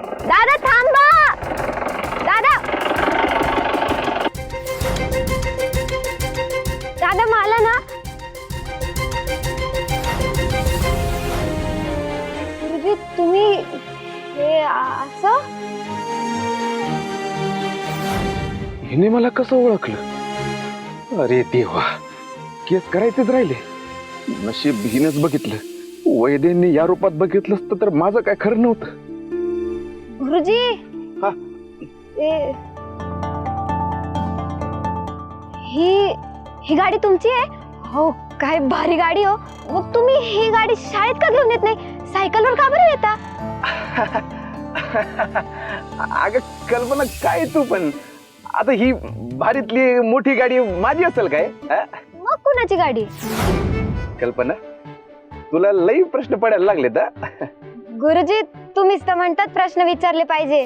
दादा थांबा. दादा दादा मला ना गुरुजी तुम्ही हे असं हिने मला कसं ओळखलं? अरे देवा, केस करायचेच राहिले. नशीब हिनेच बघितलं. वैद्यांनी या रूपात बघितलं असतं तर माझं काय खरं नव्हतं. गुरुजी हा? ही गाडी तुमची आहे? हो, काय भारी गाडी हो. मग तुम्ही ही गाडी शाळेत का घेऊन येत नाही? सायकलवर का बरं येता? अगं कल्पना, काय तू पण आता ही भारीतली मोठी गाडी माझी असेल काय? मग कुणाची गाडी? कल्पना, तुला लई प्रश्न पडायला लागले तर. गुरुजी तुम्हीच तर म्हणतात प्रश्न विचारले पाहिजे.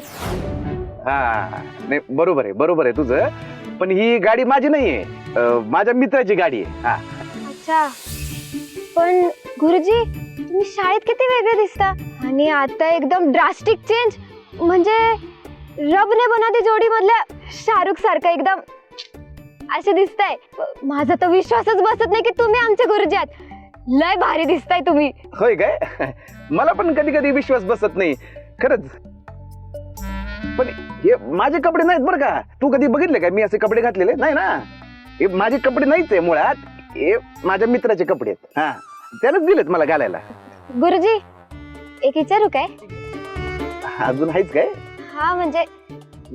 हा नाही, बरोबर आहे तुझं. पण ही गाडी माझी नाहीये, माझ्या मित्राची गाडी आहे. हा. अच्छा, पण गुरुजी तुम्ही शाळेत किती वेगळे दिसता आणि आता एकदम ड्रास्टिक चेंज. म्हणजे रब ने बना दी जोडी मधल्या शाहरुख सारखं एकदम असे दिसताय. माझा तर विश्वासच बसत नाही की तुम्ही आमचे गुरुजी आहात. लय भारी दिसताय तुम्ही. होय काय? मला पण कधी कधी विश्वास बसत नाही खरंच. पण हे माझे कपडे नाहीत बरं का. तू कधी बघितले का मी असे कपडे घातलेले? नाही ना, हे माझे कपडे नाहीच आहे मुळात. हे माझ्या मित्राचे कपडे आहेत. हा, त्यानंच दिलेत मला घालायला. गुरुजी एक विचारू काय? अजून आहेच काय? हा म्हणजे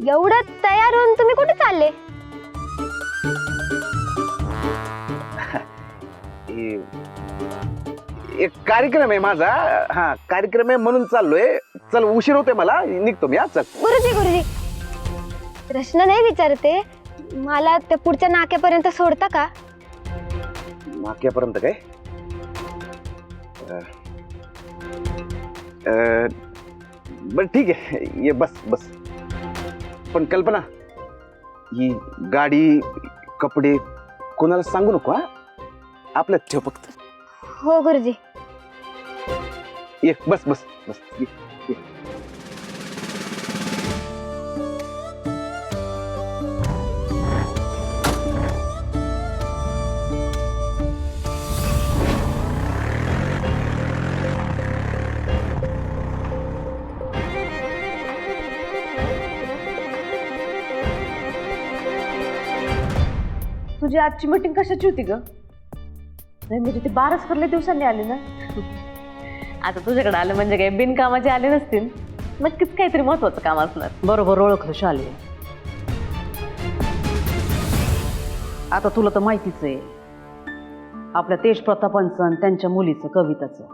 एवढं तयार होऊन तुम्ही कुठे चालले? एक कार्यक्रम आहे माझा. हा, कार्यक्रम आहे म्हणून चाललोय. चल, उशीर होतोय मला, निघतो मी. चल. गुरुजी प्रश्न नाही विचारते, मला त्या पुढच्या नाक्यापर्यंत सोडता का? नाक्यापर्यंत काय? बर ठीक आहे, ये बस. पण कल्पना, ही गाडी कपडे कोणाला सांगू नको. हा, आपल्यात ठेव फक्त. हो गुरुजी. ये बस. ये. तुझी आजची मीटिंग कशाची होती ग? नाही म्हणजे ती 12 करले दिवसांनी आली ना. आता तुझ्याकडे आलं म्हणजे काय बिनकामाचे आले नसतील. नक्कीच काहीतरी महत्वाचं काम असणार. बरोबर ओळखलं शाले. आता तुला तर माहितीच आहे, आपल्या तेज प्रतापांचं आणि त्यांच्या मुलीचं कविताचं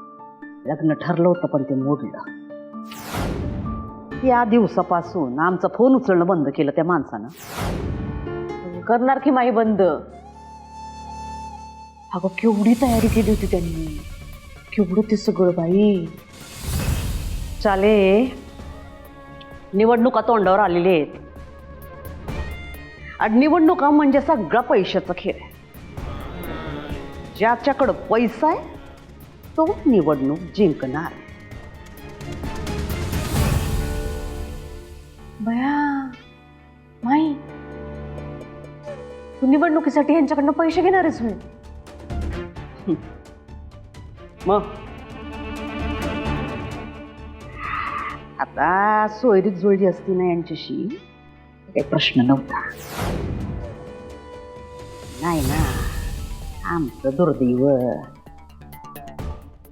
लग्न ठरलं होतं, पण ते मोडलं. या दिवसापासून आमचा फोन उचलणं बंद केलं त्या माणसानं. करणार की माई बंद? अगं केवढी तयारी केली होती त्यांनी, केवढं ते सगळं बाई. चाले, निवडणुका तोंडावर आलेले आहेत आणि निवडणुका म्हणजे सगळा पैशाचा खेळ आहे. ज्याच्याकडं पैसा आहे तो निवडणूक जिंकणार. बया माई, तू निवडणुकीसाठी यांच्याकडनं पैसे घेणार आहेस होय? मग आता सोयरीत जुळली असती ना यांच्याशी, काही प्रश्न नव्हता. नाही ना, आमचं दुर्दैव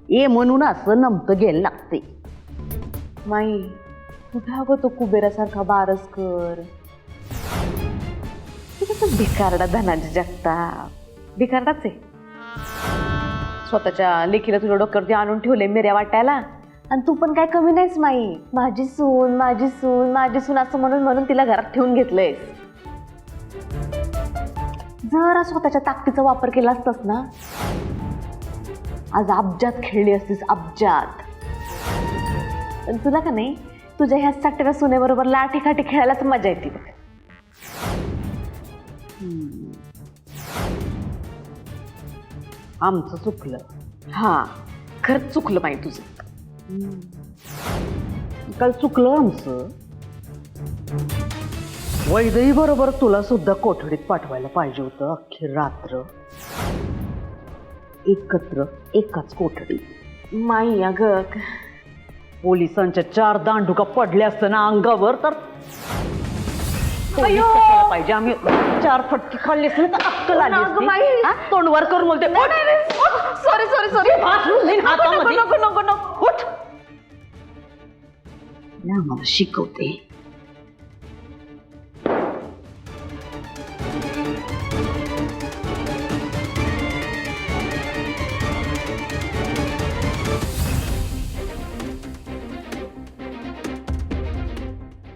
ये म्हणून असं नमतं घ्यायला लागते. माई कुठं अगं तो कुबेरासारखा बारसकर, भिकारडा धनाजी जगताप. भिकारडाच आहे. स्वतःच्या लेकीला तुझ्या डोक्यावरती आणून ठेवले मेऱ्या वाटायला, आणि तू पण काय कमी नाहीस माई. माझी सून असं म्हणून तिला घरात ठेवून घेतलंयस. जरा स्वतःच्या ताकदीचा वापर केला असतास ना, आज अब्जात खेळली असतीस, अब्जात. पण तुला का नाही, तुझ्या ह्या सट्ट्याच्या सुनेबरोबर लाठी काठी खेळायलाच मजा येते बघ. आमचं चुकलं. हा, खरंच चुकलं माई तुझं. काल चुकलं आमचं. वैदही बरोबर तुला सुद्धा कोठडीत पाठवायला पाहिजे होतं. अख्खी रात्र एकत्र एकाच कोठडीत. माई अगं पोलिसांच्या 4 दांडुका पडल्या असताना अंगावर तर पोलीस अयो! कशाला पाहिजे. आम्ही 4 फटके खाल्ले असते तर अक्कल आली अगं असती. बाई! हा? तोंडवर करून बोलते सॉरी सॉरी सॉरी हातामध्ये. नको नको नको उठ. ना मला शिकवते.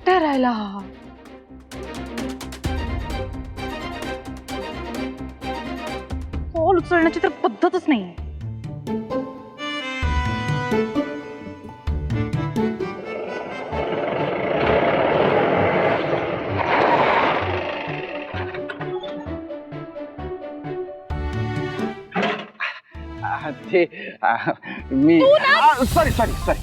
ठरायला कॉल उचलण्याची तर पद्धतच नाही. ते मी सॉरी सॉरी सॉरी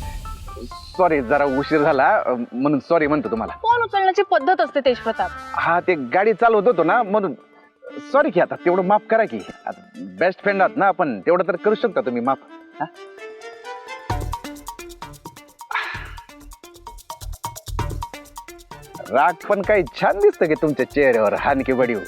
सॉरी जरा उशीर झाला म्हणून सॉरी म्हणतो तुम्हाला. कॉल उचलण्याची पद्धत असते तेजप्रताप. हा ते गाडी चालवत होतो ना म्हणून सॉरी की. आता तेवढं माफ करा की. बेस्ट फ्रेंड आहात ना आपण, तेवढं तर करू शकता तुम्ही माफ. हा? राग पण काही छान दिसतं की तुमच्या चेहऱ्यावर. हानकी बडीव.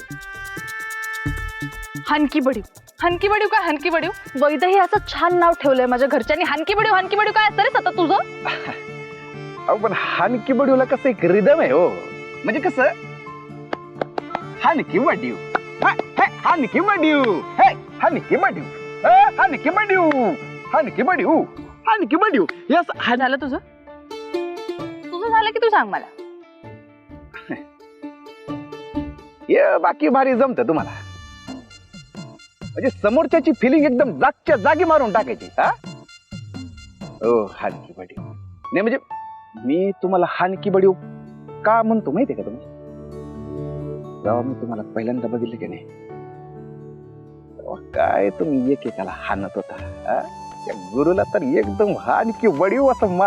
हनकी बडीव हनकी बडीव काय हनकी बडीव. वैदही असं छान नाव ठेवलंय माझ्या घरच्यांनी. हनकी बडीव काय असतं रे सतत तुझं. अहो पण हानकी बडीवला कसं एक रिदम आहे हो. म्हणजे कसं हानकी बडीव हानकी बडीव हानकी बडीव हानकी बडीव हानकी बडीव हानकी बडीव. यस झालं तुझं झालं की तू सांग मला. हे बाकी भारी जमतं तुम्हाला. म्हणजे समोरच्याची फिलिंग एकदम जागच्या जागी मारून टाकायची. हा ओ हानकी बडीव. नाही म्हणजे मी तुम्हाला हानकी बडीव का म्हणतो माहितीये का तुम्ही. जेव्हा मी तुम्हाला पहिल्यांदा बघितलं की नाही तेव्हा काय तुम्ही एकेकाला हाणत होता. हा? त्या गुरुला तर एकदम हानकी बडीव असं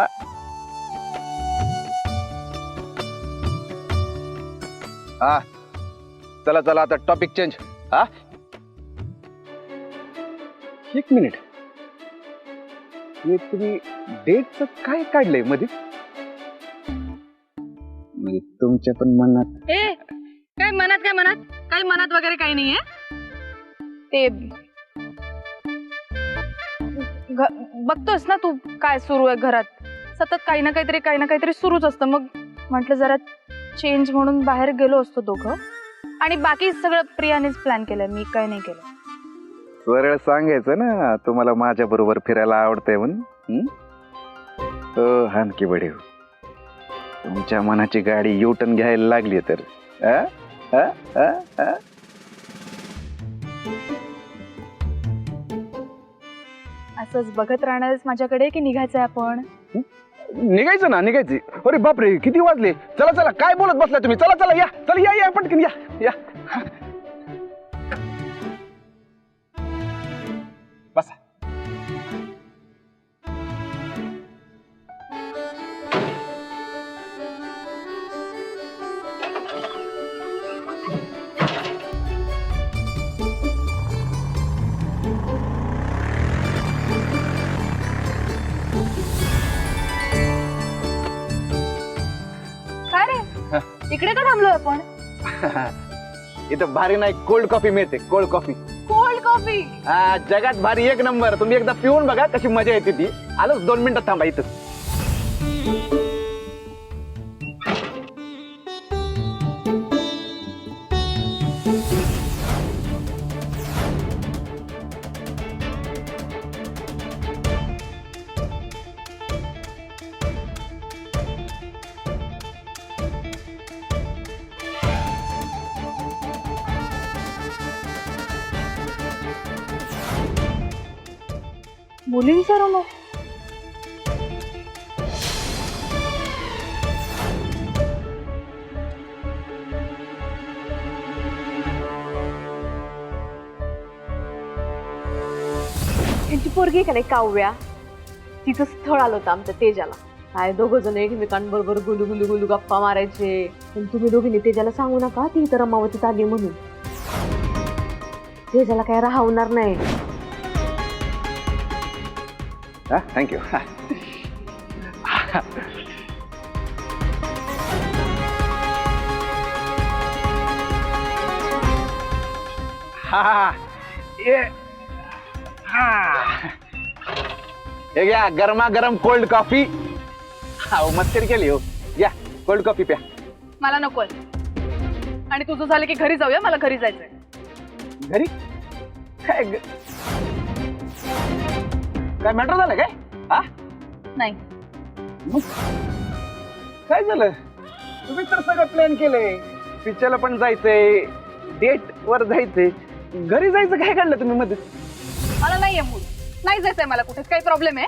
हा चला चला आता टॉपिक चेंज. हा 1 मिनिट. हे तुम्ही डेटचं काय काढलंय मध्ये. म्हणजे तुमच्या पण मनात ए काय मनात काही मनात वगैरे काही नाहीये. ते बघतोस ना तू काय सुरू आहे घरात. सतत काही ना काहीतरी सुरूच असतं. मग म्हटलं जरा चेंज म्हणून बाहेर गेलो असतो दोघं. आणि बाकी सगळं प्रियानेच प्लॅन केलंय, मी काय नाही केलं. सरळ सांगायचं ना तुम्हाला माझ्या बरोबर फिरायला आवडतंय म्हणून. हो हानकी बडीव. तुमच्या मनाची गाडी युटर्न घ्यायला लागली तर असंच बघत राहणारच माझ्याकडे की निघायचंय आपण. निघायचं ना निघायची. अरे बापरे किती वाजले. चला चला काय बोलत बसला तुम्ही. चला चला या चला या पटकन या बसा. काय रे इकडे का थांबलोय आपण. इथं भारी नाही कोल्ड कॉफी मिळते. Cold coffee. Cold coffee. हा जगात भारी 1 नंबर. तुम्ही एकदा पिऊन बघा कशी मजा येते ती. आलोच 2 मिनिटात थांबा इथं. मुली विचारू मग. त्यांची पोरगी का नाही काव्या, तिचं स्थळ आलं होतं आमच्या तेजाला. काय दोघं जण एकमेकांबरोबर गुलू गुलू गुलू गप्पा मारायचे. पण तुम्ही दोघींनी तेजाला सांगू नका ती इथं रमावतीत आली म्हणून. तेजाला काय राहणार नाही. थँक्यू. हा ये हा हे घ्या गरमागरम कोल्ड कॉफी. हो मस्करी केली हो. या कोल्ड कॉफी प्या. मला नकोय. आणि तुझं झालं की घरी जाऊया, मला घरी जायचंय. घरी काय काय मॅटर झालं काय? हा नाही. मग काय झालं? तुम्ही तर सगळं प्लॅन केलंय. पिक्चरला पण जायचंय, डेट वर जायचंय, घरी जायचं काय काढलं तुम्ही मध्ये? मला नाहीये मूड. नाही जायचंय मला कुठे. काही प्रॉब्लेम आहे?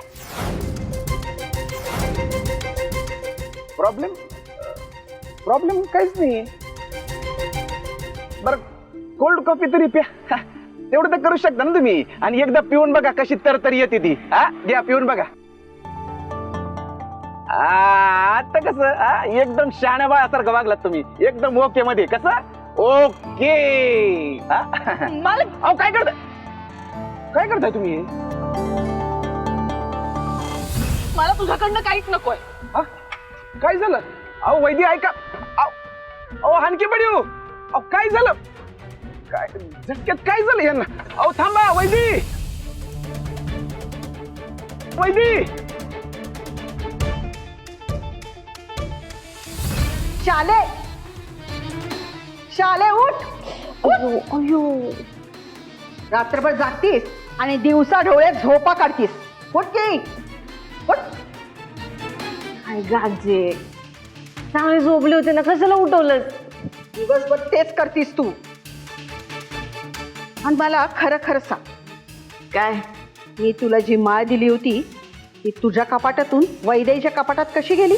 प्रॉब्लेम प्रॉब्लेम काहीच नाही. बर कोल्ड कॉफी तरी प्या. तेवढं तर करू शकता ना तुम्ही. आणि एकदा पिऊन बघा कशी तरतरी येते ती. हा घ्या पिऊन बघा. आता कसं एकदम शहाण्या बाळासारखं वागलात तुम्ही. एकदम ओके मध्ये. कसं ओके? मला अहो काय करताय? काय करताय तुम्ही? मला तुझ्याकडनं काहीच नकोय. हा? काय झालं? अहो वैद्य ऐका. अहो हानकी पडू. अहो काय झालं? काय झटक्यात काय झालं यांना? अहो थांबा वैद्य. वैद्य शाले शाले उठ. अयो रात्रभर जागतीस आणि दिवसा डोळे झोपा काढतीस. उठ की उठ. काय गाजे, चांगले झोपले होते ना, कशाला उठवलंस? दिवसभर तेच करतीस तू. आणि मला खरं खरं सांग, काय? मी तुला जी माळ दिली होती ती तुझ्या कपाटातून वैदेहीच्या कपाटात कशी गेली?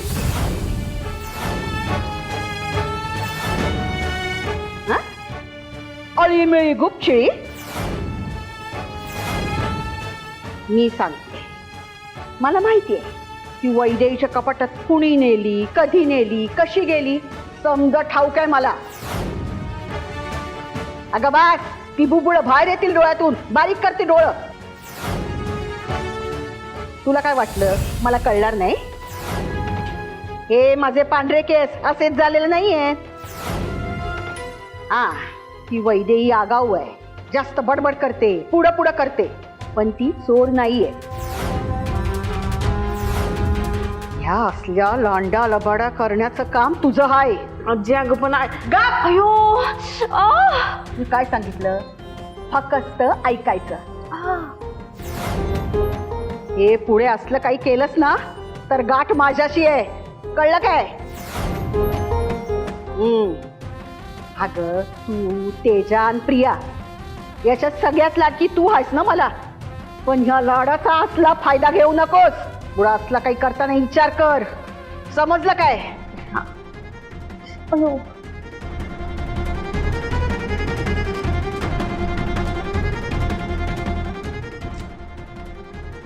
अळीमिळी गुपचिळी. मी सांगते, मला माहिती आहे की वैदेहीच्या कपाटात कुणी नेली, कधी नेली, कशी गेली, समजा ठाऊक आहे मला. अगं बास, ती बुबुळ बाहेर येतील डोळ्यातून, बारीक करते डोळं. तुला काय वाटलं मला कळणार नाही? हे माझे पांढरे केस असेच झालेले नाहीये. ती वैदेही आगाऊ आहे, जास्त बडबड करते, पुढं पुढं करते, पण ती चोर नाहीये. ह्या असल्या लांडा लबाडा करण्याचं काम तुझं आहे. आजी अगं पण गप! अयो मी काय सांगितलं? फक्त ऐकायचं. हे पुढे असलं काही केलंस ना तर गाठ माझ्याशी आहे, कळलं काय? अगं तू, तेजा आणि प्रिया याच्यात सगळ्यात लाडकी तू आहेस ना मला. पण ह्या लाडाचा असला फायदा घेऊ नकोस. पुढे असला काही करताना विचार कर, समजलं काय? अयो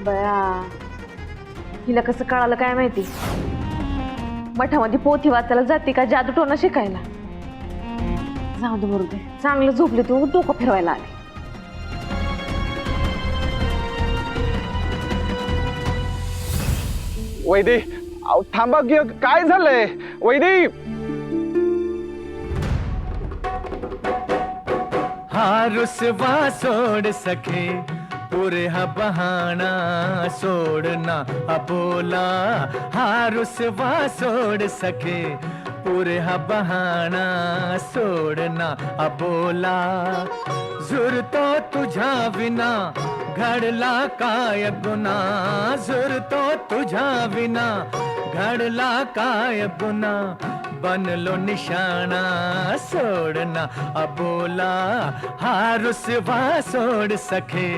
बया, हिला कसं कळालं काय माहिती? मठामध्ये पोथी वाचायला जाते का जादूटोना शिकायला? जाऊ दे, मरू दे. चांगलं झोपले तू, डोकं फिरवायला आले. वैद्य अहो थांबा की. काय झालंय वैद्य? हा रुसवा सोड सखे पुरे हा बहाना सोडना अबोला. हा रुसवा सोड सखे पुरे हा बहाना सोडना अबोला. झुरतो तुझ्या विना घडला काय गुन्हा. झुरतो तुझ्या विना घडला काय गुन्हा. बनलो निशाणा सोडना अबोला. हा रुसवा सोड सखे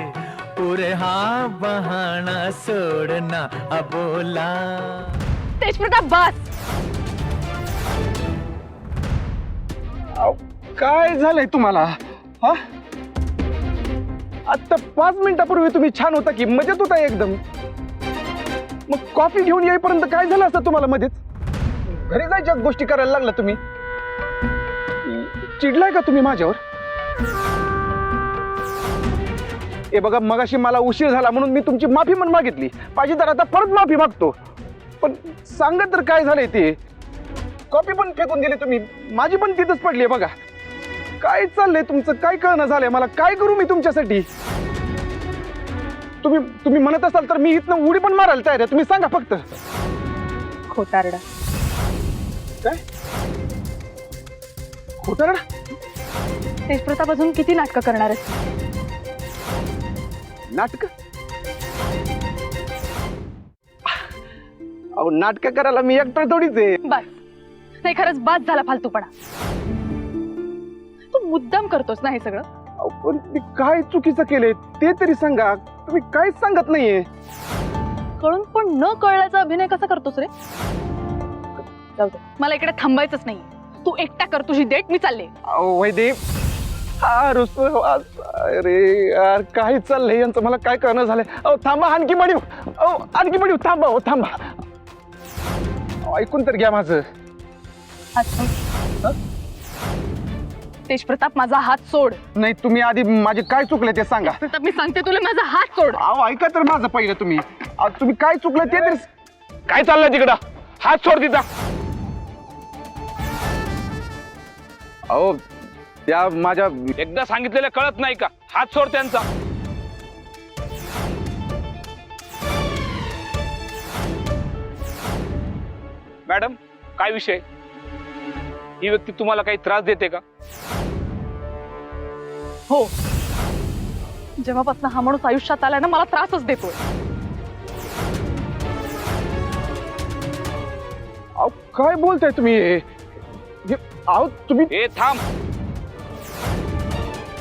पुरे हा बहाना सोडना अबोला. तेजप्रताप बस. अहो, काय झालंय तुम्हाला? हा आता 5 मिनिटापूर्वी तुम्ही छान होता की, मजेत होता एकदम. मग कॉफी घेऊन येईपर्यंत काय झालं असतं तुम्हाला मध्येच? घरी जायच्या गोष्टी करायला लागला तुम्ही. चिडलाय का तुम्ही माझ्यावर? हे बघा, मगाशी मला उशीर झाला म्हणून मी तुमची माफी पण मागितली. पाहिजे तर आता परत माफी मागतो. पण सांगा तर काय झालंय ते? कॉफी पण फेकून दिली तुम्ही, माझी पण तिथंच पडली आहे बघा. काय चाललंय तुमचं? काय कळणं झालंय मला. काय करू मी तुमच्यासाठी? तुम्ही म्हणत असाल तर मी इथनं उडी पण मारायला तयार आहे. तुम्ही सांगा फक्त. खोटारडा. काय खोटारडा? तेजप्रताप अजून किती नाटकं करणार आहेस? नाटक? अहो, नाटक करायला मी एकटा थोडीच आहे. बस. नाही, खरंच बास झाला फालतूपणा. तू मुद्दाम करतोस ना हे सगळं? अहो, पण मी काय चुकीचं केलंय ते तरी सांगा. तुम्ही काहीच सांगत नाहीये. कळून पण न कळल्याचा अभिनय कसा करतोस रे? जाऊ दे, मला इकडे थांबायचंच नाही. तू एकटा कर तुझी डेट, मी चालले. अहो वैदेव, अरे यार, काय चाललंय यांचं मला काय कळणं झालंय. अहो थांबा, आणखी बडीव. अहो आणखी बडीव, थांबा. हो थांबा. ऐकून तर घ्या माझं. तेजप्रताप, माझा हात सोड. नाही, तुम्ही आधी माझे काय चुकले ते सांगा. प्रताप, मी सांगते तुला, माझा हात सोड. अहो ऐका तर माझं पहिलं. तुम्ही काय चुकलं ते तरी. काय चाललंय तिकडं? हात सोड तिचा. अहो त्या माझ्या एकदा सांगितलेलं कळत नाही का? हात सोड त्यांचा. मॅडम, काय विषय? ही व्यक्ती तुम्हाला काही त्रास देते का? हो, जेव्हापासून हा माणूस आयुष्यात आलाय ना, मला त्रासच देतोय. अहो काय बोलताय तुम्ही? अहो तुम्ही ए थांब.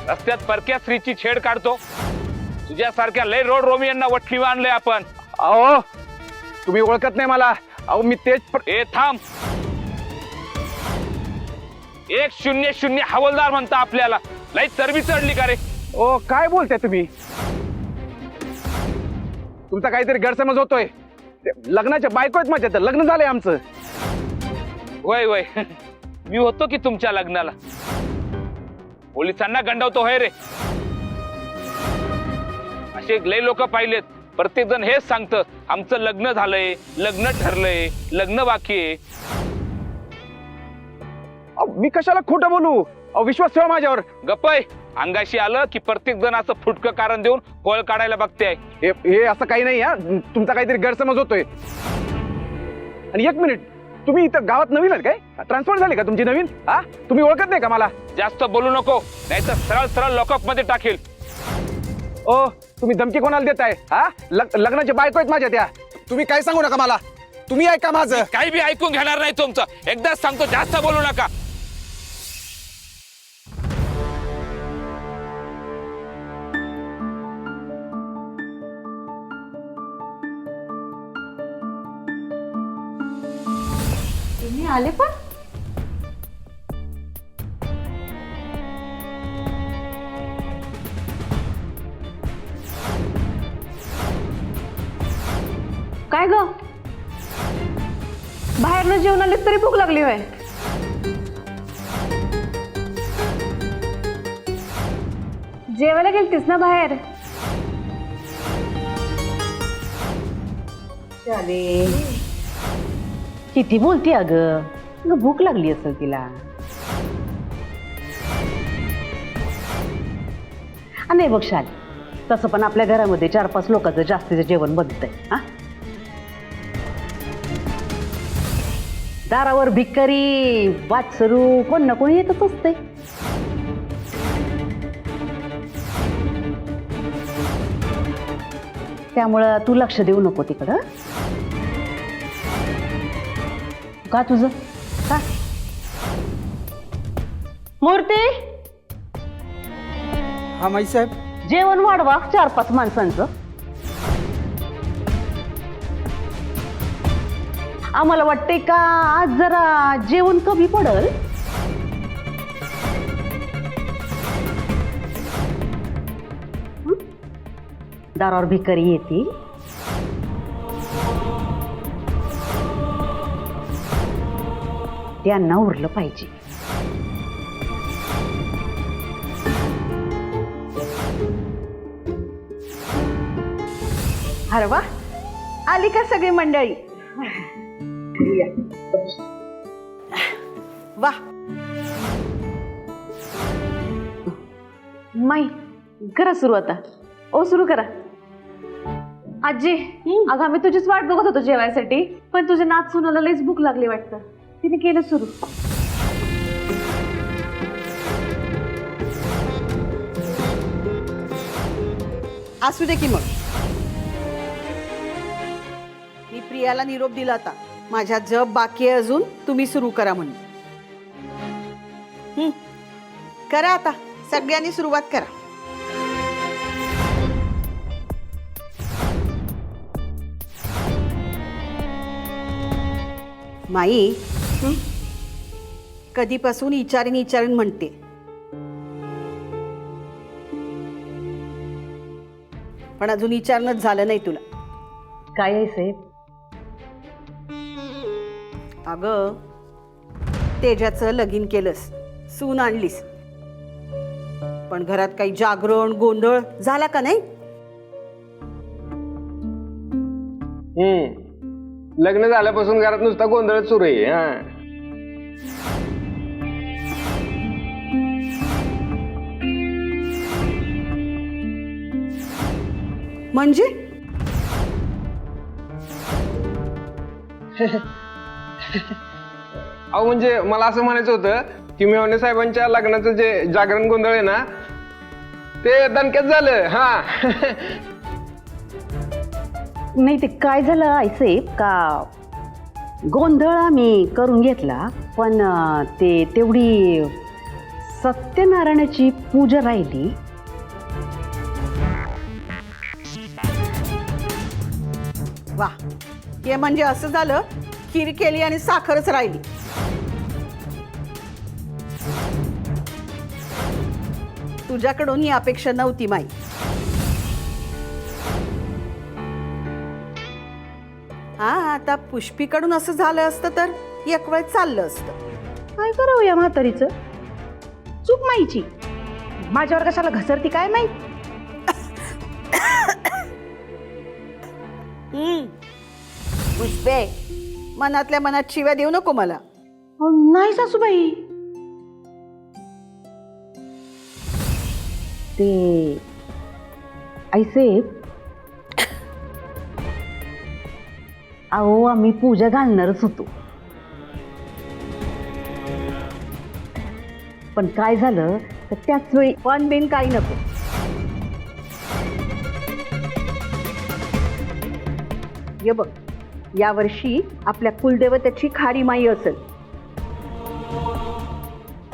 रस्त्यात परक्या स्त्रीची छेड काढतो? तुझ्यासारख्या लय रोड रोमियांना वठणी आणलंय आपण. अहो तुम्ही ओळखत नाही मला. अहो मी तेच. ए थांब. 100 हवालदार म्हणता आपल्याला. लय चरबी चढली का रे? ओ काय बोलताय तुम्ही? तुमचा काहीतरी गैरसमज होतोय. लग्नाच्या बायको आहेत माझ्या. लग्न झालंय आमचं. वय वय मी होतो की तुमच्या लग्नाला. पोलिसांना गंडवतो होय रे. असे लय लोक पाहिलेत. प्रत्येक जण हेच सांगतं, आमचं लग्न झालंय, लग्न ठरलंय, लग्न बाकी आहे. मी कशाला खोटं बोलू? अहो विश्वास ठेवा माझ्यावर. गप्पय. अंगाशी आलं की प्रत्येक जण असं फुटकं कारण देऊन पळ काढायला बघते. हे असं काही नाही. हा तुमचा काहीतरी गैरसमज होतोय. आणि एक मिनिट, तुम्ही इथं गावात नवीन आहात काय? ट्रान्सफर झाली का तुमची नवीन? हा तुम्ही ओळखत नाही का मला? जास्त बोलू नको, नाहीतर सरळ सरळ लॉकअप मध्ये टाकेल. ओ तुम्ही धमकी कोणाला देताय? हा लग्नाच्या बायको आहेत माझ्या त्या. तुम्ही काय सांगू नका मला. तुम्ही ऐका माझं. काही बी ऐकून घेणार नाही तुमचं. एकदाच सांगतो, जास्त बोलू नका. तुम्ही आले पण? काय ग, बाहेरनं जेवण आले तरी भूक लागली होय? जेवायला गेलतीस ना बाहेर? चालेल. किती बोलती अगं, भूक लागली असेल तिला. नाही बघ शाल, तसं पण आपल्या घरामध्ये 4-5 लोकांचं जास्तीचं जेवण बनतंय. हा, दारावर भिकारी वाचरू कोण ना कोणी येतच असते. त्यामुळं तू लक्ष देऊ नको तिकडं. का तुझं का? मूर्ती, हा माई साहेब. जेवण वाढवा 4-5 माणसांचं. आम्हाला वाटते का आज जरा जेवण कमी पडल. दारावर भिकारी येते. त्यांना उरलं पाहिजे. अरे वा, आली का सगळी मंडळी? वा, माई करा सुरू आता. ओ सुरू करा. आजी अगं आम्ही तुझीच वाट बघत होतो जेवायसाठी, पण तुझ्या नाच सुनाला लईच भूक लागली वाटतं. तिने केलं सुरू. असू दे की मग. मी प्रियाला निरोप दिला आता, माझ्या जप बाकी आहे अजून, तुम्ही सुरू करा म्हणून. करा आता, सगळ्यांनी सुरुवात करा. माई, कधीपासून इचारीन म्हणते, पण अजून विचारणंच झालं नाही तुला. काय आहे साहेब? अगं, तेजाचं लगीन केलंस, सून आणलीस, पण घरात काही जागरण गोंधळ झाला का नाही? लग्न झाल्यापासून घरात नुसता गोंधळच सुरू आहे. म्हणजे अहो म्हणजे मला असं म्हणायचं होतं की मेवणे साहेबांच्या लग्नाचं जे जागरण गोंधळ आहे ना, ते दणक्यात झालं. नाही, ते काय झालं आईसाहेब का, गोंधळ आम्ही करून घेतला, पण ते तेवढी सत्यनारायणाची पूजा राहिली. वा, हे म्हणजे असं झालं, खीर केली आणि साखरच राहिली. तुझ्याकडून ही अपेक्षा नव्हती माई. हा, आता पुष्पीकडून असं झालं असतं तर एक वेळ चाललं असतं. काय करावं या म्हातारीचं, चूक माईची, माझ्यावर कशाला घसरती काय माहित. पुष्पे, मनातल्या मनात शिव्या देऊ नको मला. नाही सासूबाई, ते आईसाहेब, अहो आम्ही पूजा घालणारच होतो, पण काय झालं तर त्याच वेळी पण बिन काही नको. ये बघ, यावर्षी आपल्या कुलदेवतेची खारी माई असेल,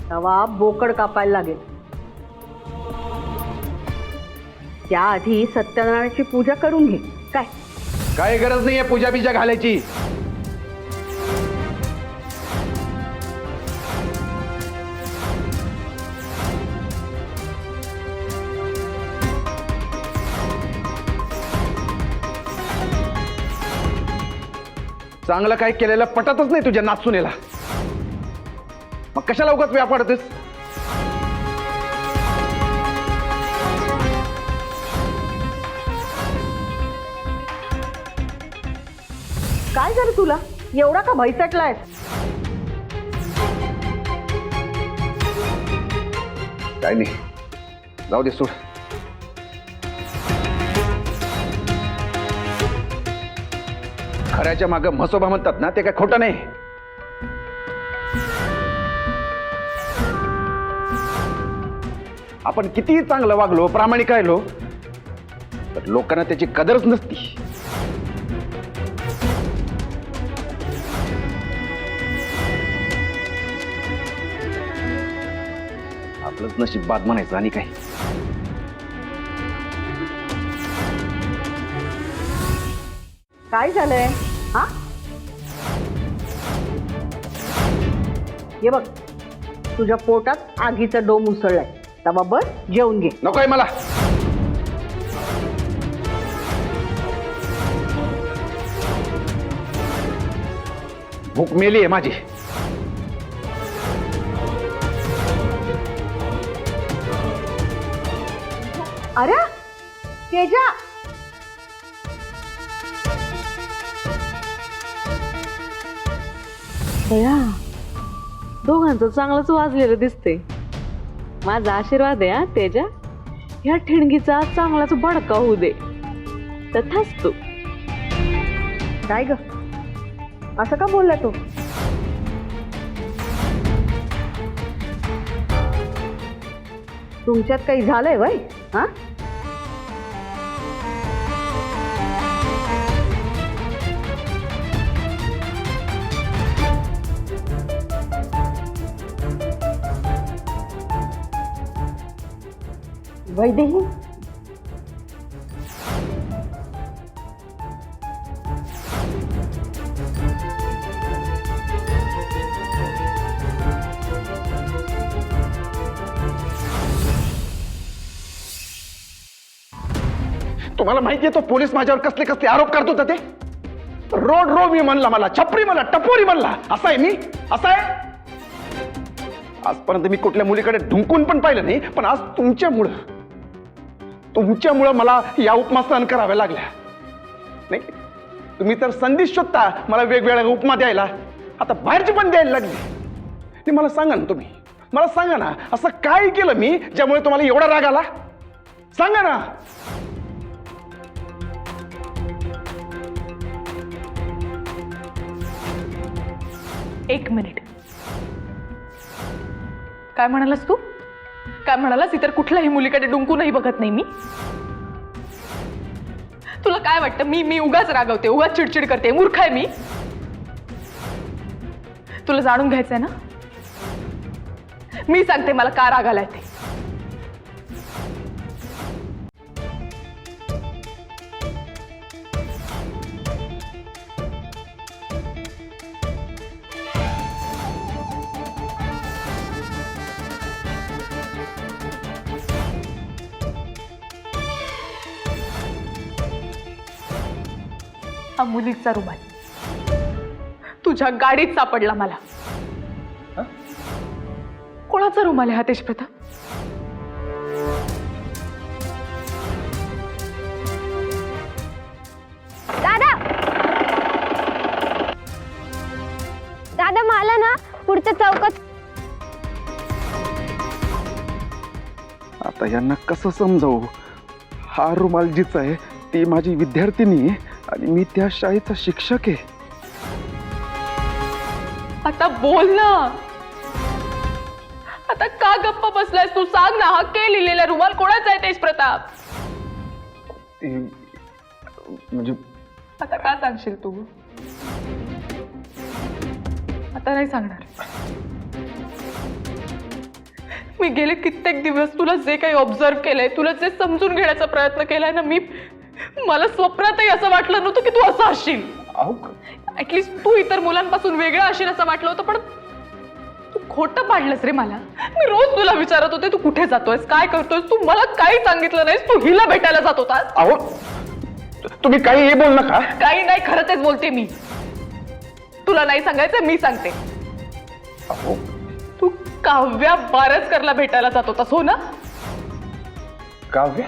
तेव्हा बोकड कापायला लागेल. त्याआधी सत्यनारायणाची पूजा करून घे. काय काय गरज नाहीये पूजा बिजा घालायची. चांगलं काय केलेलं पटतच नाही तुझ्या नाचुनेला, मग कशाला उगाच व्याप वाढतेस. काय झालं तुला, एवढा का भैसटलाय? काय नाही, जाऊ दे, सोड. खऱ्याच्या मागे म्हसोबा म्हणतात ना, ते काय खोटं नाही. आपण किती चांगलं वागलो, प्रामाणिक राहिलो, तर लोकांना त्याची कदरच नसती. आपलंच नशीब बाद म्हणायचं आणि काय. काय झालंय? हा, हे बघ, तुझ्या पोटात आगीचा डोम उसळलाय, तेव्हा बस जेवून घे. नकोय मला. भूक मेली आहे माझी. अरे तेजा, बया दोघांचं चांगलंच वाजलेलं दिसते. माझा आशीर्वाद आहे हा तेजा, ह्या ठिणगीचा चांगलाच बडका होऊ दे. तथाच तू. काय ग असं का बोलला तू? तुमच्यात काही झालंय वय? हा वैदेही, तुम्हाला माहितीये तो पोलीस माझ्यावर कसले कसले आरोप करत होता ते? रोड रोमी म्हणला, मला छपरी म्हणला, टपोरी म्हणला. असं आहे मी? असं आहे? आजपर्यंत मी कुठल्या मुलीकडे ढुंकून पण पाहिलं नाही, पण आज तुमच्यामुळं मला या उपमा सहन कराव्या लागल्या. नाही, तुम्ही तर संधी शोधता मला वेगवेगळ्या उपमा द्यायला, आता बाहेरची पण द्यायला लागली. नाही, मला सांगा ना, मला सांगा ना, असं काय केलं मी ज्यामुळे तुम्हाला एवढा राग आला? सांगा ना. एक मिनिट, काय म्हणालास तू? काय म्हणालास? इतर कुठल्याही मुलीकडे डुंकूनही बघत नाही मी. तुला काय वाटतं मी उगाच रागवते, उगाच चिडचिड करते, मूर्ख आहे मी? तुला जाणून घ्यायचंय ना? मी सांगते मला का राग आलाय ते. हा मुलीचा रुमाल तुझ्या गाडीत सापडला मला. कोणाचा रुमाल आहे हा तेजप्रताप? दादा, दादा मला ना पुढच्या चौकात. आता यांना कसं समजावू? हा रुमाल जिचा आहे ती माझी विद्यार्थिनी आहे आणि मी त्या शाळेचा शिक्षक आहे. आता बोल ना, आता का गप्प बसलायस तू? सांग ना, हा के लिहिलेला रुमाल कोणाचा आहे तेजप्रताप? म्हणजे आता का सांगशील तू? आता नाही सांगणार. मी गेले कित्येक दिवस तुला जे काही ऑब्झर्व केलंय, तुला जे समजून घेण्याचा प्रयत्न केलाय ना, मला स्वप्नातही असं वाटलं नव्हतं की तू असं असशील. ऍटलिस्ट तू इतर मुलांपासून वेगळं असशील असं वाटलं होतं, पण तू खोटं पाडलंस रे मला. मी रोज तुला विचारत होते तू कुठे जातोयस, काय करतोयस, तू मला काही सांगितलं नाहीस. तू हिला भेटायला जात होतास. अहो, तुम्ही काही हे बोल नका. काही नाही, खरं तेच बोलते मी. तुला नाही सांगायचं, मी सांगते. अहो, तू काव्या बारसकरला भेटायला जात होतास, हो ना? काव्या?